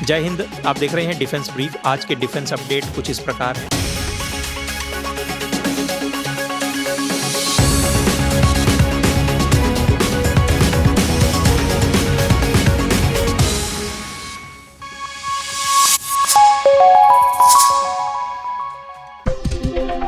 जय हिंद। आप देख रहे हैं डिफेंस ब्रीफ। आज के डिफेंस अपडेट कुछ इस प्रकार हैं।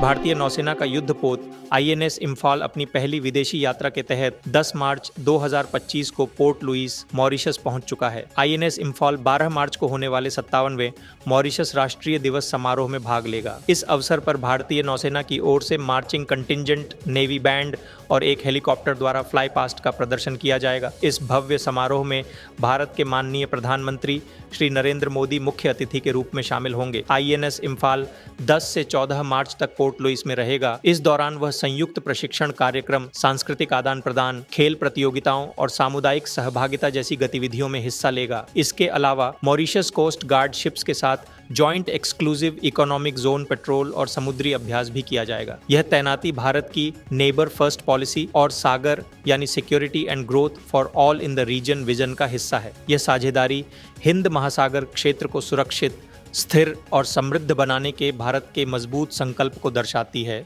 भारतीय नौसेना का युद्धपोत आईएनएस इम्फाल अपनी पहली विदेशी यात्रा के तहत 10 मार्च 2025 को पोर्ट लुइस, मॉरिशस पहुंच चुका है। आईएनएस इम्फाल 12 मार्च को होने वाले 57वें मॉरिशस राष्ट्रीय दिवस समारोह में भाग लेगा। इस अवसर पर भारतीय नौसेना की ओर से मार्चिंग कंटिंजेंट, नेवी बैंड और एक हेलीकॉप्टर द्वारा फ्लाई पास्ट का प्रदर्शन किया जाएगा। इस भव्य समारोह में भारत के माननीय प्रधानमंत्री श्री नरेंद्र मोदी मुख्य अतिथि के रूप में शामिल होंगे। आईएनएस इम्फाल 10 से 14 मार्च तक पोर्ट लुइस में रहेगा। इस दौरान वह संयुक्त प्रशिक्षण कार्यक्रम, सांस्कृतिक आदान प्रदान, खेल प्रतियोगिताओं और सामुदायिक सहभागिता जैसी गतिविधियों में हिस्सा लेगा। इसके अलावा मॉरिशस कोस्ट गार्ड शिप्स के साथ joint exclusive economic zone petrol और समुद्री अभ्यास भी किया जाएगा। यह तैनाती भारत की नेबर फर्स्ट पॉलिसी और सागर यानी security and growth for all in the region vision का हिस्सा है। यह साझेदारी हिंद महासागर क्षेत्र को सुरक्षित, स्थिर और समृद्ध बनाने के भारत के मजबूत संकल्प को दर्शाती है।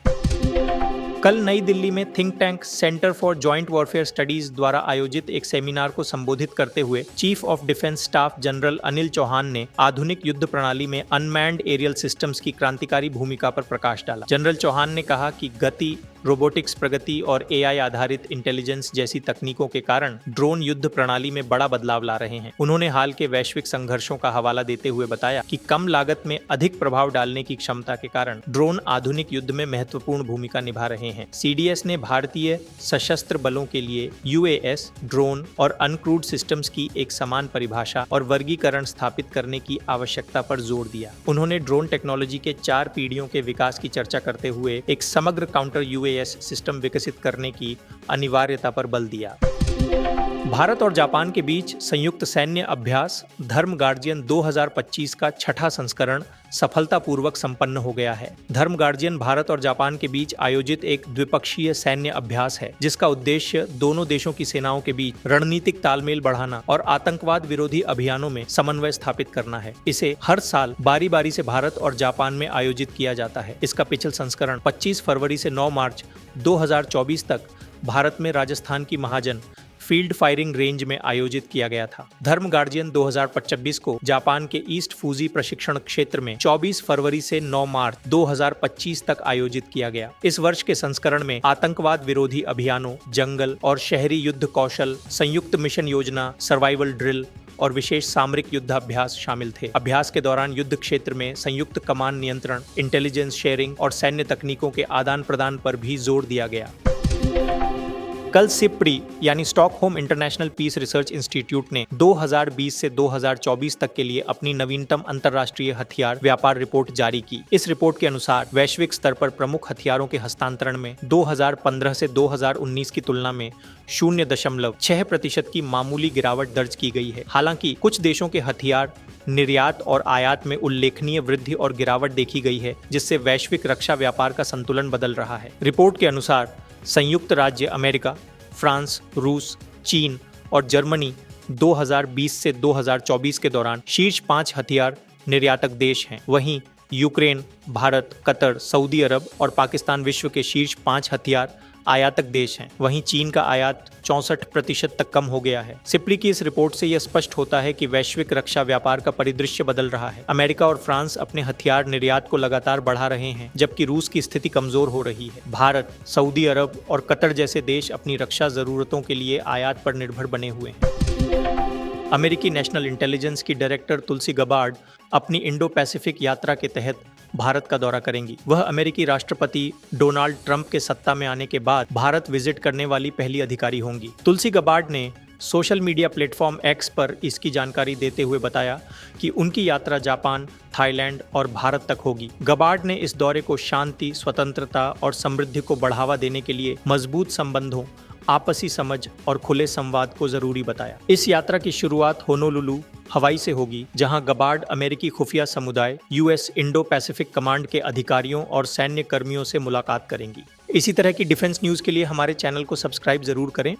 कल नई दिल्ली में think tank centre for joint warfare studies द्वारा आयोजित एक सेमिनार को संबोधित करते हुए chief of defence staff general Anil Chauhan ने आधुनिक युद्ध प्रणाली में अनमैन्ड एरियल सिस्टम्स की क्रांतिकारी भूमिका पर प्रकाश डाला। जनरल चौहान ने कहा कि गति, रोबोटिक्स प्रगति और एआई आधारित इंटेलिजेंस जैसी तकनीकों के कारण ड्रोन युद्ध प्रणाली में बड़ा बदलाव ला रहे हैं। उन्होंने हाल के वैश्विक संघर्षों का हवाला देते हुए बताया कि कम लागत में अधिक प्रभाव डालने की क्षमता के कारण ड्रोन आधुनिक युद्ध में महत्वपूर्ण भूमिका निभा रहे हैं। सीडीएस ने भारतीय सशस्त्र बलों के लिए यूएएस, ड्रोन और अनक्रूड सिस्टम्स की एक समान परिभाषा और वर्गीकरण स्थापित करने की आवश्यकता पर जोर दिया। उन्होंने ड्रोन टेक्नोलॉजी के 4 पीढ़ियों के विकास की चर्चा करते हुए एक समग्र काउंटर यूएएस सिस्टम विकसित करने की अनिवार्यता पर बल दिया। भारत और जापान के बीच संयुक्त सैन्य अभ्यास धर्म गार्जियन 2025 का 6ठा संस्करण सफलतापूर्वक संपन्न हो गया है। धर्म गार्जियन भारत और जापान के बीच आयोजित एक द्विपक्षीय सैन्य अभ्यास है, जिसका उद्देश्य दोनों देशों की सेनाओं के बीच रणनीतिक तालमेल बढ़ाना और आतंकवाद विरोधी अभियानों में समन्वय स्थापित करना है। इसे हर साल बारी बारी से भारत और जापान में आयोजित किया जाता है। इसका पिछला संस्करण 25 फरवरी से 9 मार्च 2024 तक भारत में राजस्थान की महाजन फील्ड फायरिंग रेंज में आयोजित किया गया था। धर्म गार्जियन 2025 को जापान के ईस्ट फूजी प्रशिक्षण क्षेत्र में 24 फरवरी से 9 मार्च 2025 तक आयोजित किया गया। इस वर्ष के संस्करण में आतंकवाद विरोधी अभियानों, जंगल और शहरी युद्ध कौशल, संयुक्त मिशन योजना, सर्वाइवल ड्रिल और विशेष सामरिक युद्धाभ्यास शामिल थे। अभ्यास के दौरान युद्ध क्षेत्र में संयुक्त कमान नियंत्रण, इंटेलिजेंस शेयरिंग और सैन्य तकनीकों के आदान प्रदान पर भी जोर दिया गया। कल सिप्री यानी Stockholm international peace research institute ने 2020 से 2024 तक के लिए अपनी नवीनतम अंतर्राष्ट्रीय हथियार व्यापार रिपोर्ट जारी की। इस रिपोर्ट के अनुसार वैश्विक स्तर पर प्रमुख हथियारों के हस्तांतरण में 2015 से 2019 की तुलना में 0.6% की मामूली गिरावट दर्ज की गई है। हालांकि कुछ देशों के हथियार निर्यात और आयात में उल्लेखनीय वृद्धि और गिरावट देखी गई है, जिससे वैश्विक रक्षा व्यापार का संतुलन बदल रहा है। रिपोर्ट के अनुसार संयुक्त राज्य अमेरिका, फ्रांस, रूस, चीन और जर्मनी 2020 से 2024 के दौरान शीर्ष 5 हथियार निर्यातक देश हैं। वहीं यूक्रेन, भारत, कतर, सऊदी अरब और पाकिस्तान विश्व के शीर्ष 5 हथियार आयातक देश हैं। वहीं चीन का आयात 64% तक कम हो गया है। सिप्री की इस रिपोर्ट से यह स्पष्ट होता है कि वैश्विक रक्षा व्यापार का परिदृश्य बदल रहा है। अमेरिका और फ्रांस अपने हथियार निर्यात को लगातार बढ़ा रहे हैं, जबकि रूस की स्थिति कमजोर हो रही है। भारत, सऊदी अरब और कतर जैसे देश अपनी रक्षा जरूरतों के लिए आयात पर निर्भर बने हुए हैं। अमेरिकी नेशनल इंटेलिजेंस की डायरेक्टर तुलसी गबार्ड अपनी इंडो पैसिफिक यात्रा के तहत भारत का दौरा करेंगी। वह अमेरिकी राष्ट्रपति डोनाल्ड ट्रंप के सत्ता में आने के बाद भारत विजिट करने वाली पहली अधिकारी होंगी। तुलसी गबार्ड ने सोशल मीडिया प्लेटफॉर्म एक्स पर इसकी जानकारी देते हुए बताया कि उनकी यात्रा जापान, थाईलैंड और भारत तक होगी। गबार्ड ने इस दौरे को शांति, स्वतंत्रता और समृद्धि को बढ़ावा देने के लिए मजबूत संबंधों, आपसी समझ और खुले संवाद को जरूरी बताया। इस यात्रा की शुरुआत होनोलुलु, हवाई से होगी, जहां गबार्ड अमेरिकी खुफिया समुदाय, यूएस इंडो पैसिफिक कमांड के अधिकारियों और सैन्य कर्मियों से मुलाकात करेंगी। इसी तरह की डिफेंस न्यूज़ के लिए हमारे चैनल को सब्सक्राइब जरूर करें।